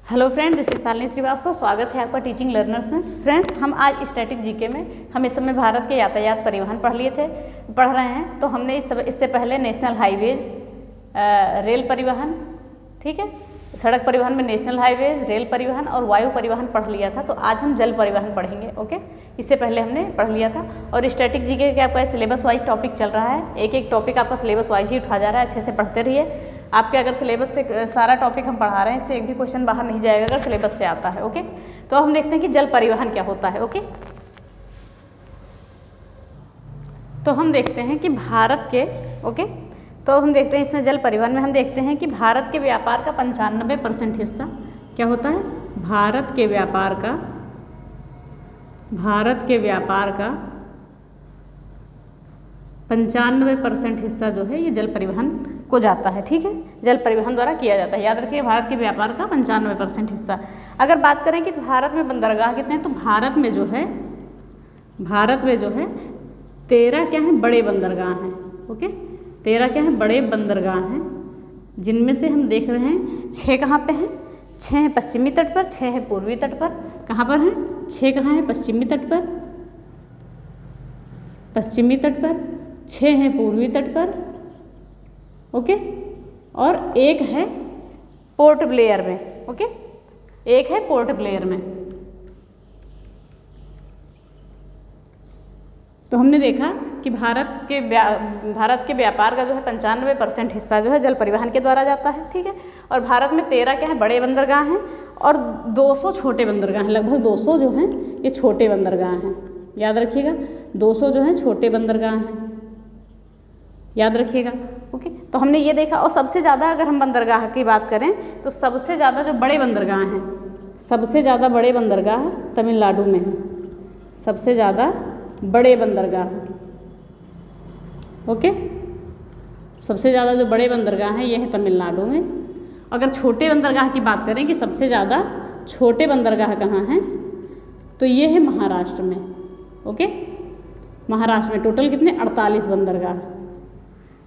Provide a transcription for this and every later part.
Hello friend, this is Shalini Srivastava. स्वागत है आपका टीचिंग लर्नर्स में। फ्रेंड्स, हम आज स्टैटिक जीके में हम इस समय भारत के यातायात परिवहन पढ़ रहे हैं। तो हमने इससे पहले नेशनल हाईवेज, रेल परिवहन, ठीक है, सड़क परिवहन में नेशनल हाईवेज, रेल परिवहन और वायु परिवहन पढ़ लिया था। तो आज हम जल परिवहन पढ़ेंगे। ओके, इससे पहले हमने पढ़ लिया था। और स्टैटिक जीके का आपका सिलेबस वाइज टॉपिक चल रहा है। एक एक टॉपिक आपका सिलेबस वाइज ही उठा जा रहा है। अच्छे से पढ़ते रहिए। आपके अगर सिलेबस से सारा टॉपिक हम पढ़ा रहे हैं, इससे एक भी क्वेश्चन बाहर नहीं जाएगा अगर सिलेबस से आता है। ओके, तो हम देखते हैं कि जल परिवहन क्या होता है। ओके, तो हम देखते हैं कि भारत के तो हम देखते हैं इसमें जल परिवहन में हम देखते हैं कि भारत के व्यापार का 95% हिस्सा क्या होता है। भारत के व्यापार का 95% हिस्सा जो है ये जल परिवहन को जाता है। ठीक है, जल परिवहन द्वारा किया जाता है। याद रखिए, भारत के व्यापार का 95% हिस्सा। अगर बात करें कि भारत में बंदरगाह कितने हैं, तो भारत में जो है 13 क्या है, बड़े बंदरगाह हैं। ओके, 13 क्या है, बड़े बंदरगाह हैं, जिनमें से हम देख रहे हैं 6 कहाँ पे हैं। 6 हैं पश्चिमी तट पर, 6 है पूर्वी तट पर। कहाँ पर हैं? 6 कहाँ है? पश्चिमी तट पर, 6 हैं पूर्वी तट पर। ओके, और एक है पोर्ट ब्लेयर में। ओके, एक है पोर्ट ब्लेयर में। तो हमने देखा कि भारत के व्यापार का जो है 95% हिस्सा जो है जल परिवहन के द्वारा जाता है। ठीक है, और भारत में 13 क्या है, बड़े बंदरगाह हैं और 200 छोटे बंदरगाह हैं। लगभग 200 जो हैं ये छोटे बंदरगाह हैं। याद रखिएगा, 200 जो हैं छोटे बंदरगाह हैं। याद रखिएगा। ओके, तो हमने ये देखा। और सबसे ज़्यादा अगर हम बंदरगाह की बात करें तो सबसे ज़्यादा जो बड़े बंदरगाह हैं, सबसे ज़्यादा बड़े बंदरगाह तमिलनाडु में हैं। सबसे ज़्यादा बड़े बंदरगाह, ओके, सबसे ज़्यादा जो बड़े बंदरगाह हैं ये हैं तमिलनाडु में। अगर छोटे बंदरगाह की बात करें कि सबसे ज़्यादा छोटे बंदरगाह कहाँ हैं, तो ये है महाराष्ट्र में। ओके, महाराष्ट्र में टोटल कितने, 48 बंदरगाह।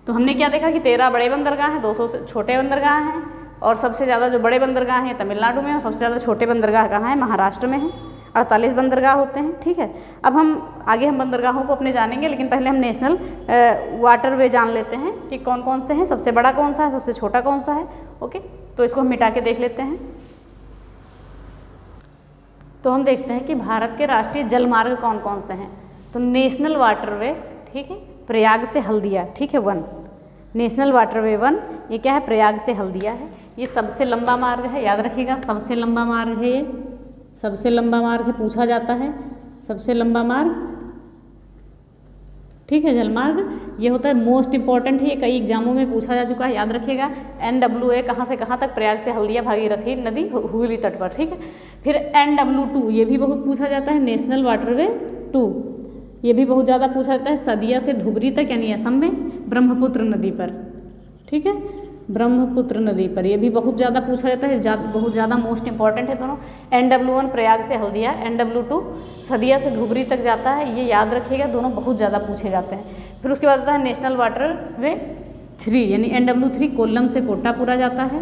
तो हमने क्या देखा कि 13 बड़े बंदरगाह हैं, 200 से छोटे बंदरगाह हैं, और सबसे ज़्यादा जो बड़े बंदरगाह हैं तमिलनाडु में, और सबसे ज़्यादा छोटे बंदरगाह कहाँ हैं, महाराष्ट्र में हैं। 48 बंदरगाह होते हैं। ठीक है, अब हम बंदरगाहों को अपने जानेंगे, लेकिन पहले हम नेशनल वाटरवे जान लेते हैं कि कौन कौन से हैं, सबसे बड़ा कौन सा है, सबसे छोटा कौन सा है। ओके, तो इसको हम मिटा के देख लेते हैं। तो हम देखते हैं कि भारत के राष्ट्रीय जल मार्ग कौन कौन से हैं। तो नेशनल वाटरवे, ठीक है, प्रयाग से हल्दिया, ठीक है, 1 नेशनल वाटरवे 1, ये क्या है, प्रयाग से हल्दिया है। ये सबसे लंबा मार्ग है। याद रखिएगा, सबसे लंबा मार्ग है ये, सबसे लंबा मार्ग है, पूछा जाता है सबसे लंबा मार्ग। ठीक है, जलमार्ग ये होता है, मोस्ट इंपॉर्टेंट है, ये कई एग्जामों में पूछा जा चुका है। याद रखिएगा, NWA कहाँ से कहाँ तक, प्रयाग से हल्दिया भागीरथी नदी हुगली तट पर। ठीक है, फिर NW2 ये भी बहुत पूछा जाता है, नेशनल वाटरवे 2, ये भी बहुत ज़्यादा पूछा जाता है, सदिया से धुबरी तक यानी असम में, ब्रह्मपुत्र नदी पर। ठीक है, ब्रह्मपुत्र नदी पर ये भी बहुत ज़्यादा पूछा जाता है, बहुत ज़्यादा मोस्ट इंपॉर्टेंट है दोनों। NW1 प्रयाग से हल्दिया, NW2 सदिया से धुबरी तक जाता है। ये याद रखिएगा, दोनों बहुत ज़्यादा पूछे जाते हैं। फिर उसके बाद आता है नेशनल वाटरवे 3 यानी NW3 कोल्लम से कोट्टापुरा जाता है।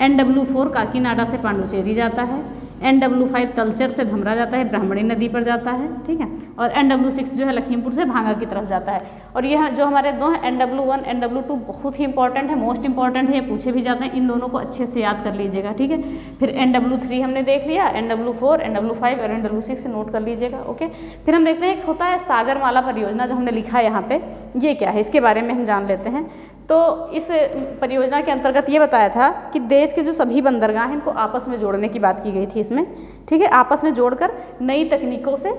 NW4 काकीनाडा से पांडुचेरी जाता है। NW5 तलचर से धमरा जाता है, ब्राह्मणी नदी पर जाता है। ठीक है, और NW6 जो है लखीमपुर से भांगा की तरफ जाता है। और ये जो हमारे दो हैं NW1 NW2 बहुत ही इंपॉर्टेंट है, मोस्ट इंपॉर्टेंट है, ये पूछे भी जाते हैं। इन दोनों को अच्छे से याद कर लीजिएगा। ठीक है, फिर NW3 हमने देख लिया, NW4 NW5 और NW6 से नोट कर लीजिएगा। ओके, फिर हम देखते हैं एक होता है सागरमाला परियोजना, जो हमने लिखा है यहाँ पे, ये क्या है, इसके बारे में हम जान लेते हैं। तो इस परियोजना के अंतर्गत ये बताया था कि देश के जो सभी बंदरगाह हैं इनको आपस में जोड़ने की बात की गई थी इसमें। ठीक है, आपस में जोड़कर नई तकनीकों से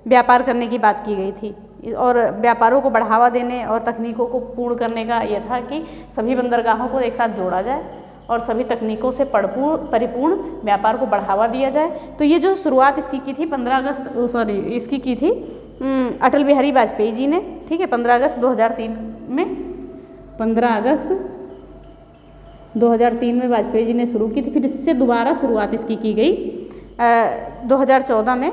व्यापार करने की बात की गई थी, और व्यापारों को बढ़ावा देने और तकनीकों को पूर्ण करने का ये था कि सभी बंदरगाहों को एक साथ जोड़ा जाए और सभी तकनीकों से परिपूर्ण व्यापार को बढ़ावा दिया जाए। तो ये जो शुरुआत इसकी की थी 15 अगस्त इसकी की थी अटल बिहारी वाजपेयी जी ने। ठीक है, 15 अगस्त 2003 में, 15 अगस्त 2003 में वाजपेयी जी ने शुरू की थी। फिर इससे दोबारा शुरुआत इसकी की गई 2014 में,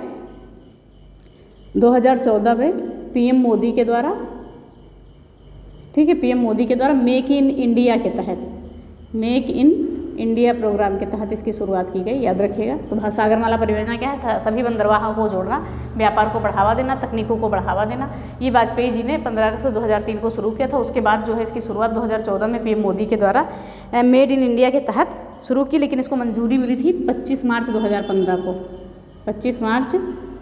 2014 में PM मोदी के द्वारा। ठीक है, PM मोदी के द्वारा मेक इन इंडिया के तहत, मेक इन इंडिया प्रोग्राम के तहत इसकी शुरुआत की गई, याद रखिएगा। तो सागरमाला परियोजना क्या है, सभी बंदरगाहों को जोड़ना, व्यापार को बढ़ावा देना, तकनीकों को बढ़ावा देना। ये वाजपेयी जी ने 15 अगस्त 2003 को शुरू किया था। उसके बाद जो है इसकी शुरुआत 2014 में पीएम मोदी के द्वारा मेड इन इंडिया के तहत शुरू की, लेकिन इसको मंजूरी मिली थी 25 मार्च 2015 को। 25 मार्च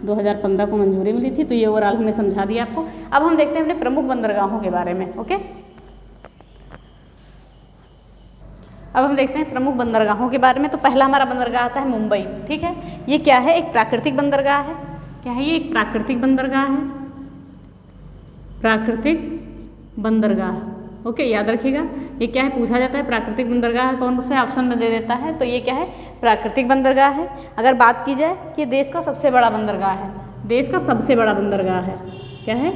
2015 को मंजूरी मिली थी। तो ये ओवरऑल हमने समझा दिया आपको। अब हम देखते हैं अपने प्रमुख बंदरगाहों के बारे में। ओके, अब हम देखते हैं प्रमुख बंदरगाहों के बारे में। तो पहला हमारा बंदरगाह आता है मुंबई। ठीक है, ये क्या है, एक प्राकृतिक बंदरगाह है। क्या है ये, एक प्राकृतिक बंदरगाह है, प्राकृतिक बंदरगाह। ओके, याद रखिएगा। ये क्या है, पूछा जाता है प्राकृतिक बंदरगाह कौन से ऑप्शन में दे देता है, तो ये क्या है, प्राकृतिक बंदरगाह है। अगर बात की जाए कि देश का सबसे बड़ा बंदरगाह है, देश का सबसे बड़ा बंदरगाह है, क्या है,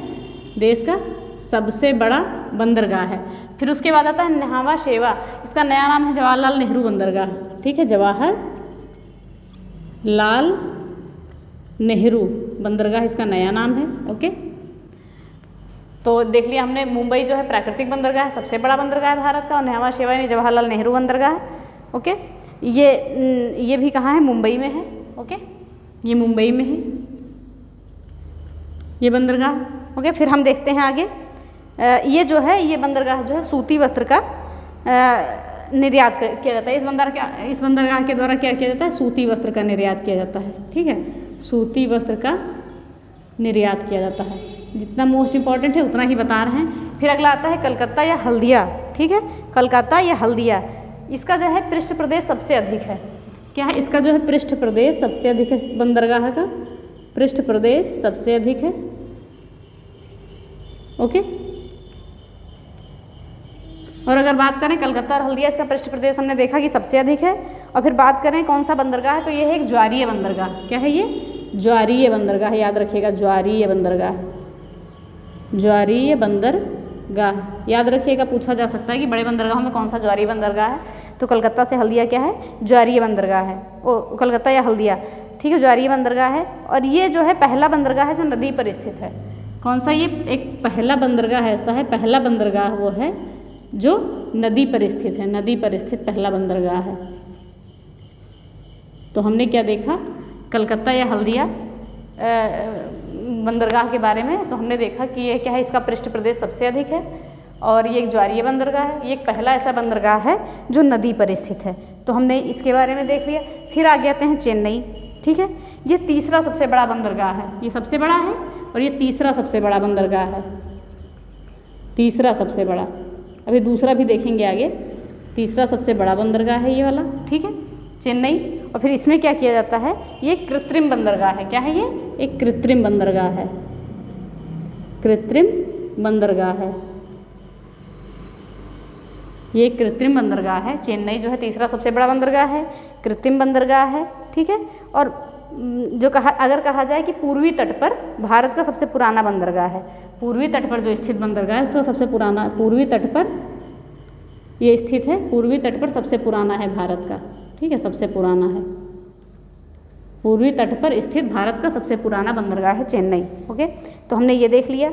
देश का सबसे बड़ा बंदरगाह है। फिर उसके बाद आता है न्हावा शेवा, इसका नया नाम है जवाहरलाल नेहरू बंदरगाह। ठीक है, जवाहर लाल नेहरू बंदरगाह इसका नया नाम है। ओके, तो देख लिया हमने, मुंबई जो है प्राकृतिक बंदरगाह है, सबसे बड़ा बंदरगाह है भारत का, और न्हावा शेवा यानी जवाहरलाल नेहरू बंदरगाह है। ओके, ये भी कहाँ है, मुंबई में है। ओके, ये मुंबई में है ये बंदरगाह। ओके, फिर हम देखते हैं आगे। ये जो है, ये बंदरगाह जो है सूती वस्त्र का निर्यात किया जाता है। इस बंदरगाह के द्वारा क्या किया जाता है, सूती वस्त्र का निर्यात किया जाता है। ठीक है, सूती वस्त्र का निर्यात किया जाता है। जितना मोस्ट इंपॉर्टेंट है उतना ही बता रहे हैं। फिर अगला आता है कलकत्ता या हल्दिया। ठीक है, कलकत्ता या हल्दिया, इसका जो है पृष्ठ प्रदेश सबसे अधिक है। क्या है, इसका जो है पृष्ठ प्रदेश सबसे अधिक है, बंदरगाह का पृष्ठ प्रदेश सबसे अधिक है। ओके, और अगर बात करें कलकत्ता और हल्दिया, इसका पृष्ठ प्रदेश हमने देखा कि सबसे अधिक है। और फिर बात करें कौन सा बंदरगाह है, तो ये है एक ज्वारीय बंदरगाह। क्या है ये, ज्वारीय बंदरगाह, याद रखिएगा, ज्वारीय बंदरगाह, ज्वारीय बंदरगाह याद रखिएगा। पूछा जा सकता है कि बड़े बंदरगाहों में कौन सा ज्वारीय बंदरगाह है, तो कलकत्ता से हल्दिया क्या है, ज्वारीय बंदरगाह है। कलकत्ता या हल्दिया, ठीक है, ज्वारीय बंदरगाह है। और ये जो है पहला बंदरगाह है जो नदी पर स्थित है। कौन सा, ये एक पहला बंदरगाह ऐसा है, पहला बंदरगाह वो है जो नदी पर स्थित है, नदी पर स्थित पहला बंदरगाह है। तो हमने क्या देखा, कलकत्ता या हल्दिया बंदरगाह के बारे में, तो हमने देखा कि ये क्या है, इसका पृष्ठ प्रदेश सबसे अधिक है, और ये एक ज्वारीय बंदरगाह है। ये एक पहला ऐसा बंदरगाह है जो नदी पर स्थित है। तो हमने इसके बारे में देख लिया। फिर आगे आते हैं चेन्नई। ठीक है, ये तीसरा सबसे बड़ा बंदरगाह है, ये सबसे बड़ा है, और ये तीसरा सबसे बड़ा बंदरगाह है, तीसरा सबसे बड़ा। अभी दूसरा भी देखेंगे आगे। तीसरा सबसे बड़ा बंदरगाह है ये वाला। ठीक है, चेन्नई। और फिर इसमें क्या किया जाता है, ये कृत्रिम बंदरगाह है। क्या है ये, एक कृत्रिम बंदरगाह है, कृत्रिम बंदरगाह है, ये कृत्रिम बंदरगाह है। चेन्नई जो है तीसरा सबसे बड़ा बंदरगाह है, कृत्रिम बंदरगाह है। ठीक है, और जो अगर कहा जाए कि पूर्वी तट पर भारत का सबसे पुराना बंदरगाह है, पूर्वी तट पर जो स्थित बंदरगाह है तो सबसे पुराना, पूर्वी तट पर ये स्थित है, पूर्वी तट पर सबसे पुराना है भारत का। ठीक है, सबसे पुराना है, पूर्वी तट पर स्थित भारत का सबसे पुराना बंदरगाह है चेन्नई। ओके, तो हमने ये देख लिया।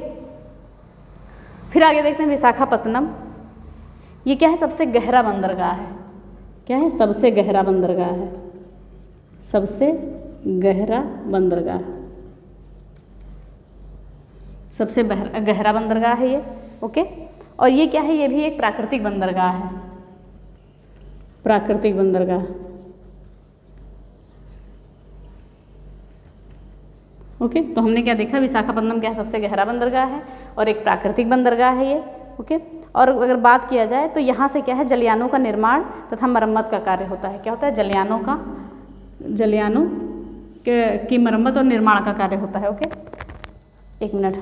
फिर आगे देखते हैं विशाखापत्तनम। ये क्या है, सबसे गहरा बंदरगाह है। क्या है, सबसे गहरा बंदरगाह है, सबसे गहरा बंदरगाह, सबसे गहरा बंदरगाह है ये। ओके, और ये क्या है, ये भी एक प्राकृतिक बंदरगाह है, प्राकृतिक बंदरगाह। ओके, तो हमने क्या देखा, विशाखापत्तनम क्या है, सबसे गहरा बंदरगाह है और एक प्राकृतिक बंदरगाह है ये। ओके, और अगर बात किया जाए तो यहाँ से क्या है, जलयानों का निर्माण तथा मरम्मत का कार्य होता है। क्या होता है, जलयानों की मरम्मत और निर्माण का कार्य होता है। ओके, एक मिनट,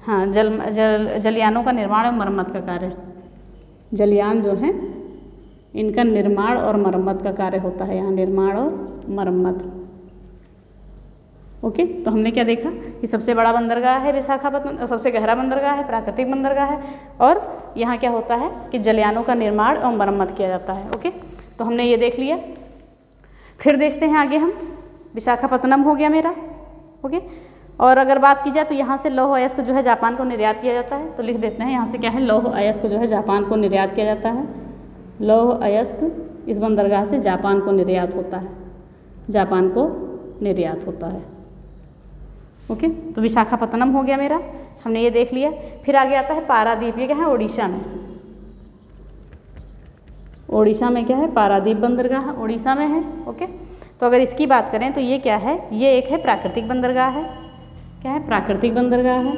हाँ, जलयानों का निर्माण और मरम्मत का कार्य, जलयान जो है इनका निर्माण और मरम्मत का कार्य होता है यहाँ, निर्माण और मरम्मत। ओके, तो हमने क्या देखा कि सबसे बड़ा बंदरगाह है विशाखापत्तनम, सबसे गहरा बंदरगाह है, प्राकृतिक बंदरगाह है, और यहाँ क्या होता है कि जलयानों का निर्माण और मरम्मत किया जाता है। ओके, तो हमने ये देख लिया। फिर देखते हैं आगे हम, विशाखापत्तनम हो गया मेरा। ओके, और अगर बात की जाए तो यहाँ से लौह अयस्क जो है जापान को निर्यात किया जाता है। तो लिख देते हैं यहाँ से क्या है, लौह अयस्क जो है जापान को निर्यात किया जाता है, लौह अयस्क इस बंदरगाह से जापान को निर्यात होता है, जापान को निर्यात होता है। ओके, तो विशाखापत्तनम हो गया मेरा, हमने ये देख लिया। फिर आगे आता है पारादीप, ये क्या है? उड़ीसा में। उड़ीसा में क्या है? पारादीप बंदरगाह उड़ीसा में है। ओके, तो अगर इसकी बात करें तो ये क्या है? ये एक है प्राकृतिक बंदरगाह है। क्या है? प्राकृतिक बंदरगाह है,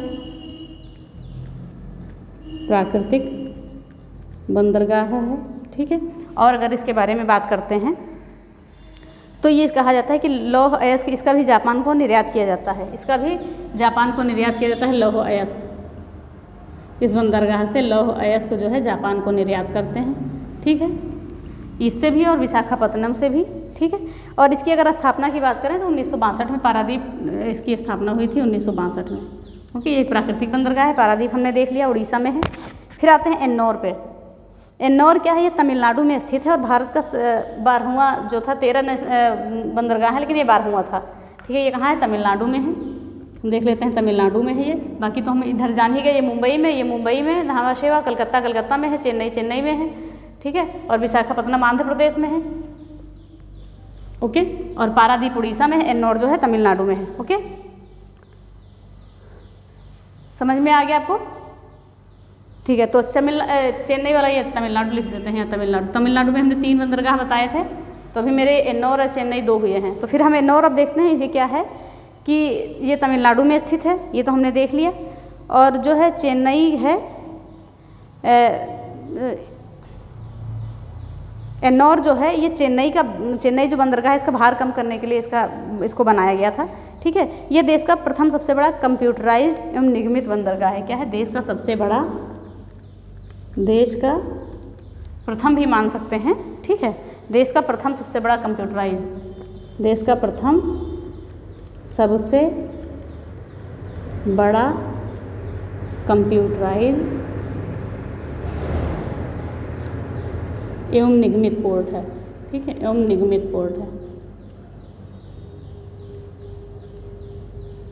प्राकृतिक बंदरगाह है। ठीक है, और अगर इसके बारे में बात करते हैं तो ये कहा जाता है कि लौह अयस्क, इसका भी जापान को निर्यात किया जाता है, इसका भी जापान को निर्यात किया जाता है लौह अयस्क। इस बंदरगाह से लौह अयस्क जो है जापान को निर्यात करते हैं। ठीक है, इससे भी और विशाखापत्तनम से भी। ठीक है, और इसकी अगर स्थापना की बात करें तो 1962 में पारादीप इसकी स्थापना हुई थी, 1962 में। ओके, एक प्राकृतिक बंदरगाह है, पारादीप हमने देख लिया, उड़ीसा में है। फिर आते हैं एन्नौर पे। एन्नौर क्या है? ये तमिलनाडु में स्थित है और भारत का 12वां जो था, 13 बंदरगाह है लेकिन ये 12वां था। ठीक है, ये कहाँ है? तमिलनाडु में है। हम देख लेते हैं, तमिलनाडु में है ये। बाकी तो हम इधर जान ही गए, ये मुंबई में, ये मुंबई में, न्हावा शेवा कलकत्ता, कलकत्ता में है, चेन्नई, चेन्नई में है। ठीक है, और विशाखापत्तनम आंध्र प्रदेश में है। ओके, और पारादीप उड़ीसा में है, एन्नौर जो है तमिलनाडु में है। ओके, समझ में आ गया आपको? ठीक है, तो चेन्नई वाला ये तमिलनाडु लिख देते हैं यहाँ, तमिलनाडु। तमिलनाडु में हमने 3 बंदरगाह बताए थे, तो अभी मेरे एन्नौर और चेन्नई 2 हुए हैं। तो फिर हम एन्नौर अब देखते हैं ये क्या है कि ये तमिलनाडु में स्थित है, ये तो हमने देख लिया। और जो है चेन्नई है, एन्नौर जो है ये चेन्नई जो बंदरगाह है इसका भार कम करने के लिए इसको बनाया गया था। ठीक है, ये देश का प्रथम सबसे बड़ा कंप्यूटराइज्ड एवं निगमित बंदरगाह है। क्या है? देश का सबसे बड़ा, देश का प्रथम भी मान सकते हैं। ठीक है, देश का प्रथम सबसे बड़ा कंप्यूटराइज्ड, देश का प्रथम सबसे बड़ा कंप्यूटराइज्ड एवं निगमित पोर्ट है। ठीक है, एवं निगमित पोर्ट है,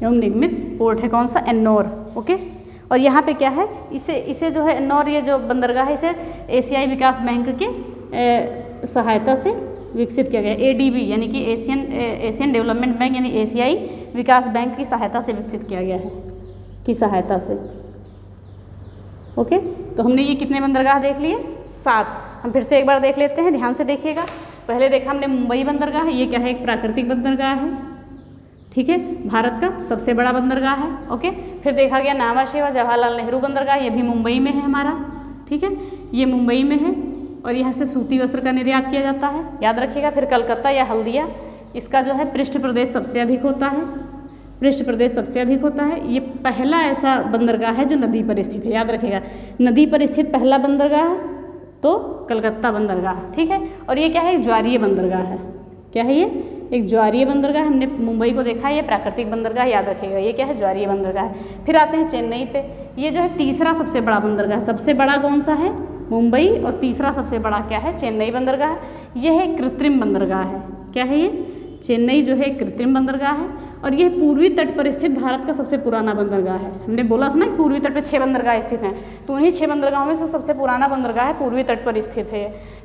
एवं निगमित पोर्ट है। कौन सा? एन्नौर। ओके, और यहाँ पे क्या है? इसे जो है एन्नौर, ये जो बंदरगाह है, इसे एशियाई विकास बैंक के सहायता से विकसित किया गया। ADB यानी कि एशियन डेवलपमेंट बैंक यानी एशियाई विकास बैंक की सहायता से विकसित किया गया है, की सहायता से। ओके, तो हमने ये कितने बंदरगाह देख लिए? 7। हम फिर से एक बार देख लेते हैं, ध्यान से देखिएगा। पहले देखा हमने मुंबई बंदरगाह, ये क्या है? एक प्राकृतिक बंदरगाह है। ठीक है, भारत का सबसे बड़ा बंदरगाह है। ओके, फिर देखा गया न्हावा शेवा जवाहरलाल नेहरू बंदरगाह, ये भी मुंबई में है हमारा। ठीक है, ये मुंबई में है और यहाँ से सूती वस्त्र का निर्यात किया जाता है, याद रखिएगा। फिर कलकत्ता या हल्दिया, इसका जो है पृष्ठ प्रदेश सबसे अधिक होता है, पृष्ठ प्रदेश सबसे अधिक होता है। ये पहला ऐसा बंदरगाह है जो नदी पर स्थित है, याद रखिएगा। नदी पर स्थित पहला बंदरगाह तो कलकत्ता बंदरगाह। ठीक है, और ये क्या है? एक ज्वारीय बंदरगाह है। क्या है ये? एक ज्वारीय बंदरगाह। हमने मुंबई को देखा है, ये प्राकृतिक बंदरगाह, याद रखिएगा। ये क्या है? ज्वारीय बंदरगाह है। फिर आते हैं चेन्नई पे, ये जो है तीसरा सबसे बड़ा बंदरगाह। सबसे बड़ा कौन सा है? मुंबई, और तीसरा सबसे बड़ा क्या है? चेन्नई बंदरगाह। यह एक कृत्रिम बंदरगाह है। क्या है ये? चेन्नई जो है एक कृत्रिम बंदरगाह है और यह पूर्वी तट पर स्थित भारत का सबसे पुराना बंदरगाह है। हमने बोला था ना कि पूर्वी तट पर 6 बंदरगाह स्थित हैं, तो उन्हीं 6 बंदरगाहों में से सबसे पुराना बंदरगाह है, पूर्वी तट पर स्थित है।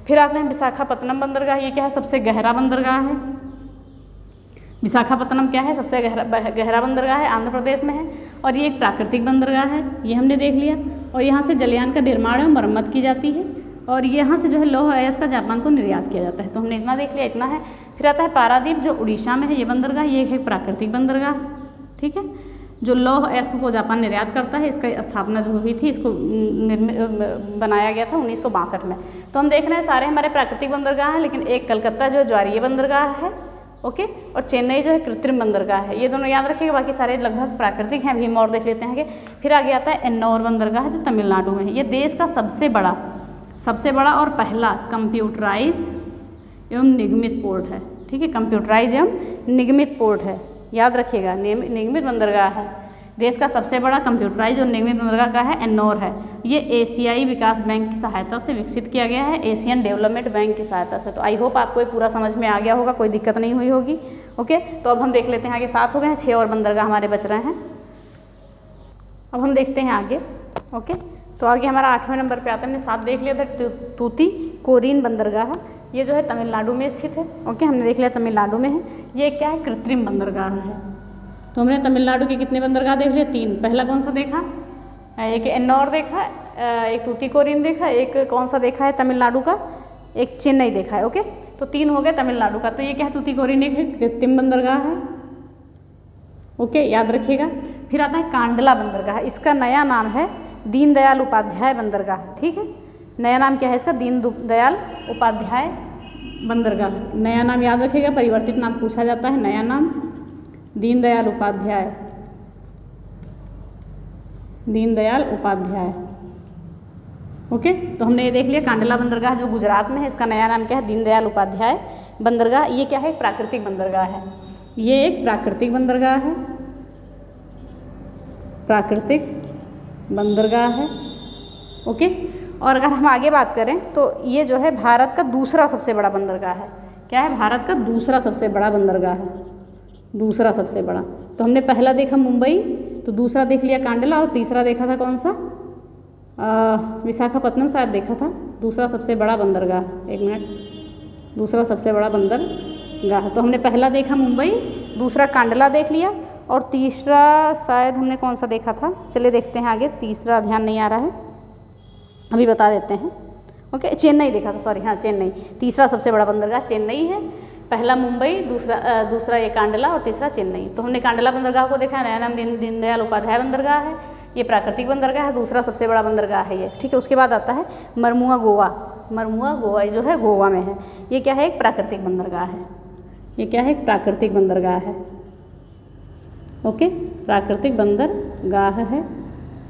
फिर आते हैं विशाखापत्तनम बंदरगाह। ये क्या है? सबसे गहरा बंदरगाह है। विशाखापत्तनम क्या है? सबसे गहरा बंदरगाह है, आंध्र प्रदेश में है और ये एक प्राकृतिक बंदरगाह है, ये हमने देख लिया। और यहाँ से जलयान का निर्माण एवं मरम्मत की जाती है और यहाँ से जो है लौह अयस्क का जापान को निर्यात किया जाता है। तो हमने इतना देख लिया, इतना है। फिर आता है पारादीप जो उड़ीसा में है, ये बंदरगाह, ये एक प्राकृतिक बंदरगाह, ठीक है, जो लौह अयस्क को जापान निर्यात करता है। इसका स्थापना जो हुई थी, इसको बनाया गया था 1962 में। तो हम देख रहे हैं सारे हमारे प्राकृतिक बंदरगाह हैं, लेकिन एक कलकत्ता जो है ज्वारीय बंदरगाह है, ओके, और चेन्नई जो है कृत्रिम बंदरगाह है। ये दोनों याद रखिएगा, बाकी सारे लगभग प्राकृतिक हैं। अभी हम और देख लेते हैं कि फिर आगे आता है एन्नौर बंदरगाह जो तमिलनाडु में है। ये देश का सबसे बड़ा और पहला कंप्यूटराइज एवं निगमित पोर्ट है, ठीक है, कंप्यूटराइज एवं निगमित पोर्ट है, याद रखिएगा। निगमित बंदरगाह है, देश का सबसे बड़ा कंप्यूटराइज और निगमित बंदरगाह का है, एन्नौर है। ये एशियाई विकास बैंक की सहायता से विकसित किया गया है, एशियन डेवलपमेंट बैंक की सहायता से। तो आई होप आपको ये पूरा समझ में आ गया होगा, कोई दिक्कत नहीं हुई होगी। ओके, तो अब हम देख लेते हैं आगे। 7 हो गए हैं, 6 और बंदरगाह हमारे बच रहे हैं। अब हम देखते हैं आगे। ओके, तो आगे हमारा 8वें नंबर पे आता है। हमने 7 देख लिया था, तूतीकोरिन बंदरगाह। ये जो है तमिलनाडु में स्थित है। ओके, हमने देख लिया तमिलनाडु में है। ये क्या है? कृत्रिम बंदरगाह है। तो हमने तमिलनाडु के कितने बंदरगाह देख लिए? 3। पहला कौन सा देखा? एक एन्नौर देखा, एक तूतीकोरिन देखा, एक कौन सा देखा है तमिलनाडु का? एक चेन्नई देखा है। ओके, तो 3 हो गए तमिलनाडु का। तो ये क्या है? तूतीकोरिन एक है, कृत्रिम बंदरगाह है। ओके, याद रखिएगा। फिर आता है कांडला बंदरगाह। इसका नया नाम है दीनदयाल उपाध्याय बंदरगाह। ठीक है, नया नाम क्या है इसका? दीनदयाल उपाध्याय बंदरगाह। नया नाम याद रखिएगा, परिवर्तित नाम पूछा जाता है। नया नाम दीनदयाल उपाध्याय, दीनदयाल उपाध्याय। ओके, तो हमने ये देख लिया कांडला बंदरगाह जो गुजरात में है, इसका नया नाम क्या है? दीनदयाल उपाध्याय बंदरगाह। ये क्या है? एक प्राकृतिक बंदरगाह है। ये एक प्राकृतिक बंदरगाह है, प्राकृतिक बंदरगाह है। ओके, और अगर हम आगे बात करें तो ये जो है भारत का दूसरा सबसे बड़ा बंदरगाह है। क्या है? भारत का दूसरा सबसे बड़ा बंदरगाह है, दूसरा सबसे बड़ा। तो हमने पहला देखा मुंबई, तो दूसरा देख लिया कांडला, और तीसरा देखा था कौन सा? विशाखापत्तनम शायद देखा था। दूसरा सबसे बड़ा बंदरगाह, एक मिनट, दूसरा सबसे बड़ा बंदरगाह। तो हमने पहला देखा मुंबई, दूसरा कांडला देख लिया, और तीसरा शायद हमने कौन सा देखा था? चलिए देखते हैं आगे। तीसरा ध्यान नहीं आ रहा है, अभी बता देते हैं। ओके, चेन्नई देखा था, सॉरी, हाँ चेन्नई। तीसरा सबसे बड़ा बंदरगाह चेन्नई है। पहला मुंबई, दूसरा ये कांडला, और तीसरा चेन्नई। तो हमने कांडला बंदरगाह को देखा, नया नाम दीनदयाल उपाध्याय बंदरगाह है। ये प्राकृतिक बंदरगाह है, दूसरा सबसे बड़ा बंदरगाह है ये। ठीक है, उसके बाद आता है मरमुआ गोवा। मरमुआ गोवा जो है गोवा में है। ये क्या है? एक प्राकृतिक बंदरगाह है। ये क्या है? एक प्राकृतिक बंदरगाह है। ओके, प्राकृतिक बंदरगाह है।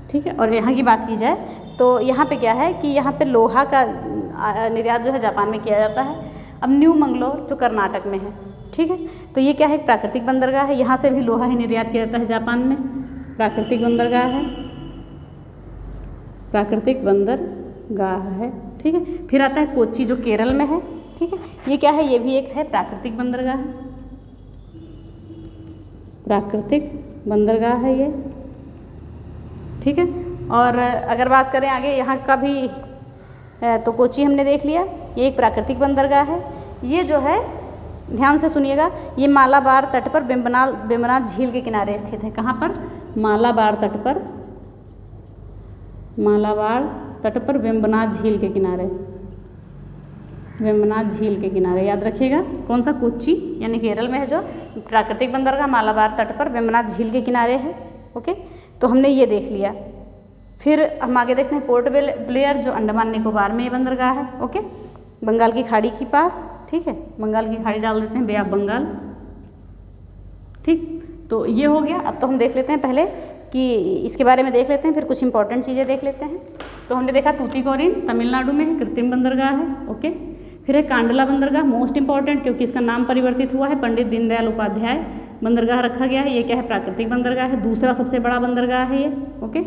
ठीक है, और यहाँ की बात की जाए तो यहाँ पे क्या है कि यहाँ पे लोहा का निर्यात जो है जापान में किया जाता है। अब न्यू मंगलोर जो कर्नाटक में है। ठीक है, तो ये क्या है? एक प्राकृतिक बंदरगाह है। यहाँ से भी लोहा ही निर्यात किया जाता है जापान में। प्राकृतिक बंदरगाह है, प्राकृतिक बंदरगाह है। ठीक है, फिर आता है कोच्चि जो केरल में है। ठीक है, ये क्या है? ये भी एक है प्राकृतिक बंदरगाह है, प्राकृतिक बंदरगाह है ये। ठीक है, और अगर बात करें आगे यहाँ का भी तो कोच्चि हमने देख लिया, ये एक प्राकृतिक बंदरगाह है। ये जो है ध्यान से सुनिएगा, ये मालाबार तट पर वेम्बनाड झील के किनारे स्थित है। कहाँ पर? मालाबार तट पर, मालाबार तट पर वेम्बनाड झील के किनारे, वेम्बनाड झील के किनारे। याद रखिएगा कौन सा? कोच्चि यानी केरल में है जो प्राकृतिक बंदरगाह, मालाबार तट पर वेम्बनाड झील के किनारे है। ओके, तो हमने ये देख लिया। फिर हम आगे देखते हैं पोर्ट ब्लेयर जो अंडमान निकोबार में ये बंदरगाह है। ओके, बंगाल की खाड़ी के पास। ठीक है, बंगाल की खाड़ी डाल देते हैं, बे ऑफ बंगाल। ठीक, तो ये हो गया। अब तो हम देख लेते हैं पहले कि इसके बारे में देख लेते हैं, फिर कुछ इंपॉर्टेंट चीज़ें देख लेते हैं। तो हमने देखा तूतीकोरिन तमिलनाडु में है, कृत्रिम बंदरगाह है। ओके, फिर है कांडला बंदरगाह, मोस्ट इंपॉर्टेंट क्योंकि इसका नाम परिवर्तित हुआ है, पंडित दीनदयाल उपाध्याय बंदरगाह रखा गया है। ये क्या है? प्राकृतिक बंदरगाह है, दूसरा सबसे बड़ा बंदरगाह है ये। ओके,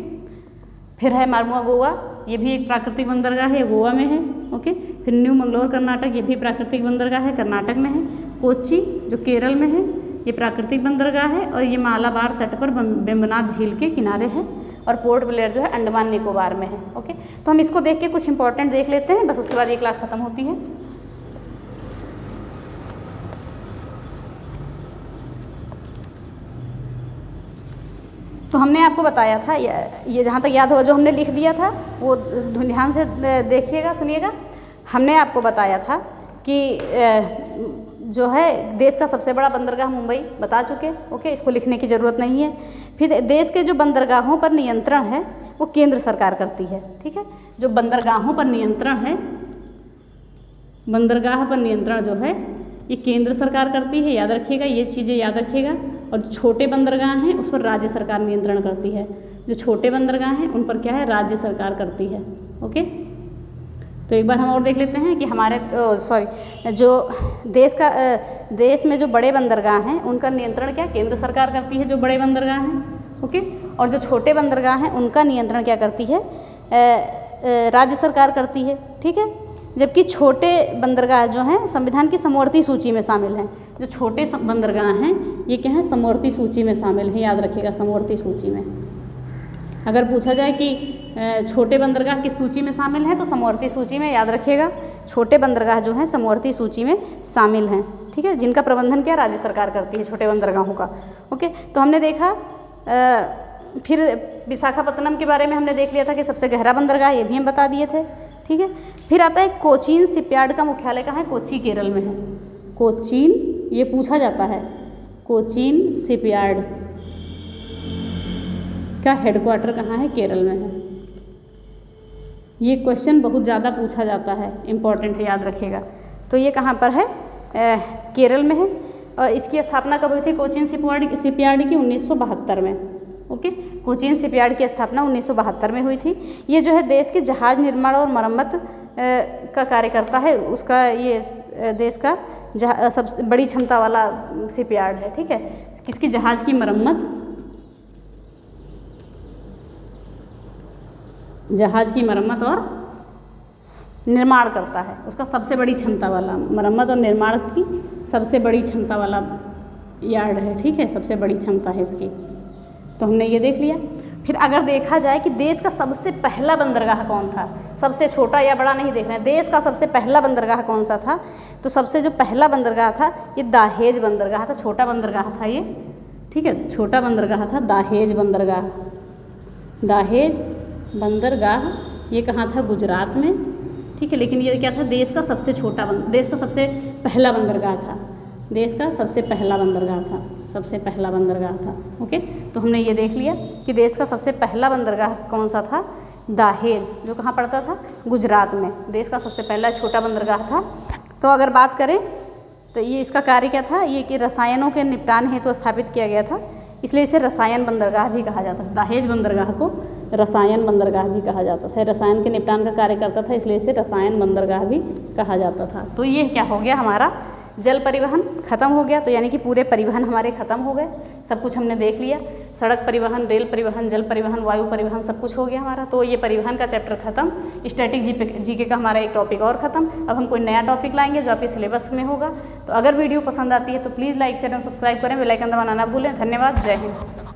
फिर है मरमुआ गोवा, ये भी एक प्राकृतिक बंदरगाह है, गोवा में है। ओके, फिर न्यू मंगलोर कर्नाटक, ये भी प्राकृतिक बंदरगाह है, कर्नाटक में है। कोच्चि जो केरल में है, ये प्राकृतिक बंदरगाह है, और ये मालाबार तट पर वेम्बनाड झील के किनारे है। और पोर्ट ब्लेयर जो है अंडमान निकोबार में है। ओके, तो हम इसको देख के कुछ इंपॉर्टेंट देख लेते हैं, बस उसके बाद ये क्लास खत्म होती है। तो हमने आपको बताया था, ये जहाँ तक याद होगा जो हमने लिख दिया था वो ध्यान से देखिएगा, सुनिएगा। हमने आपको बताया था कि जो है देश का सबसे बड़ा बंदरगाह मुंबई बता चुके। ओके, इसको लिखने की ज़रूरत नहीं है। फिर देश के जो बंदरगाहों पर नियंत्रण है वो केंद्र सरकार करती है। ठीक है, जो बंदरगाहों पर नियंत्रण है, बंदरगाह पर नियंत्रण जो है ये केंद्र सरकार करती है। याद रखिएगा, ये चीज़ें याद रखिएगा। और जो छोटे बंदरगाह हैं उस पर राज्य सरकार नियंत्रण करती है। जो छोटे बंदरगाह हैं उन पर क्या है? राज्य सरकार करती है। ओके, तो एक बार हम और देख लेते हैं कि हमारे जो देश में जो बड़े बंदरगाह हैं उनका नियंत्रण क्या केंद्र सरकार करती है, जो बड़े बंदरगाह हैं। ओके, और जो छोटे बंदरगाह हैं उनका नियंत्रण क्या करती है? राज्य सरकार करती है। ठीक है, जबकि छोटे बंदरगाह जो हैं संविधान की समवर्ती सूची में शामिल हैं। जो छोटे बंदरगाह हैं ये क्या है? समवर्ती सूची में शामिल है। याद रखिएगा, समवर्ती सूची में। अगर पूछा जाए कि छोटे बंदरगाह किस सूची में शामिल है तो समवर्ती सूची में। याद रखिएगा, छोटे बंदरगाह जो हैं समवर्ती सूची में शामिल हैं, ठीक है, जिनका प्रबंधन क्या राज्य सरकार करती है छोटे बंदरगाहों का। ओके, तो हमने देखा फिर विशाखापत्तनम के बारे में हमने देख लिया था कि सबसे गहरा बंदरगाह, ये भी हम बता दिए थे, ठीक है। फिर आता है कोचीन शिपयार्ड का मुख्यालय कहाँ है, कोच्चि केरल में है। कोचीन, ये पूछा जाता है, कोचीन शिपयार्ड का हेडक्वार्टर कहाँ है, केरल में है। ये क्वेश्चन बहुत ज़्यादा पूछा जाता है, इम्पॉर्टेंट है, याद रखिएगा। तो ये कहाँ पर है, केरल में है। और इसकी स्थापना कब हुई थी, कोचीन शिपयार्ड की 1972 में। ओके, कोचीन शिपयार्ड की स्थापना 1972 में हुई थी। ये जो है देश के जहाज निर्माण और मरम्मत का कार्य करता है, उसका ये देश का सबसे बड़ी क्षमता वाला शिपयार्ड है, ठीक है। किसकी, जहाज की मरम्मत, जहाज की मरम्मत और निर्माण करता है, उसका सबसे बड़ी क्षमता वाला, मरम्मत और निर्माण की सबसे बड़ी क्षमता वाला यार्ड है, ठीक है, सबसे बड़ी क्षमता है इसकी। तो हमने ये देख लिया। फिर अगर देखा जाए कि देश का सबसे पहला बंदरगाह कौन था, सबसे छोटा या बड़ा नहीं देखना है, देश का सबसे पहला बंदरगाह कौन सा था, तो सबसे जो पहला बंदरगाह था ये दाहेज बंदरगाह था, छोटा बंदरगाह था ये, ठीक है, छोटा बंदरगाह था दाहेज बंदरगाह। दाहेज बंदरगाह ये कहाँ था, गुजरात में, ठीक है। लेकिन ये क्या था, देश का सबसे छोटा देश का सबसे पहला बंदरगाह था, देश का सबसे पहला बंदरगाह था, सबसे पहला बंदरगाह था। ओके, तो हमने ये देख लिया कि देश का सबसे पहला बंदरगाह कौन सा था, दाहेज, जो कहाँ पड़ता था, गुजरात में, देश का सबसे पहला छोटा बंदरगाह था। तो अगर बात करें तो ये इसका कार्य क्या था, ये कि रसायनों के निपटान हेतु स्थापित किया गया था, इसलिए इसे रसायन बंदरगाह भी कहा जाता है। दाहेज बंदरगाह को रसायन बंदरगाह भी कहा जाता था, रसायन के निपटान का कार्य करता था, इसलिए इसे रसायन बंदरगाह भी कहा जाता था। तो ये क्या हो गया, हमारा जल परिवहन खत्म हो गया। तो यानी कि पूरे परिवहन हमारे खत्म हो गए, सब कुछ हमने देख लिया, सड़क परिवहन, रेल परिवहन, जल परिवहन, वायु परिवहन, सब कुछ हो गया हमारा। तो ये परिवहन का चैप्टर खत्म। स्टैटिक जीके का हमारा एक टॉपिक और खत्म। अब हम कोई नया टॉपिक लाएंगे जो आपके सिलेबस में होगा। तो अगर वीडियो पसंद आती है तो प्लीज़ लाइक शेयर और सब्सक्राइब करें, बेल आइकन दबाना ना भूलें। धन्यवाद, जय हिंद।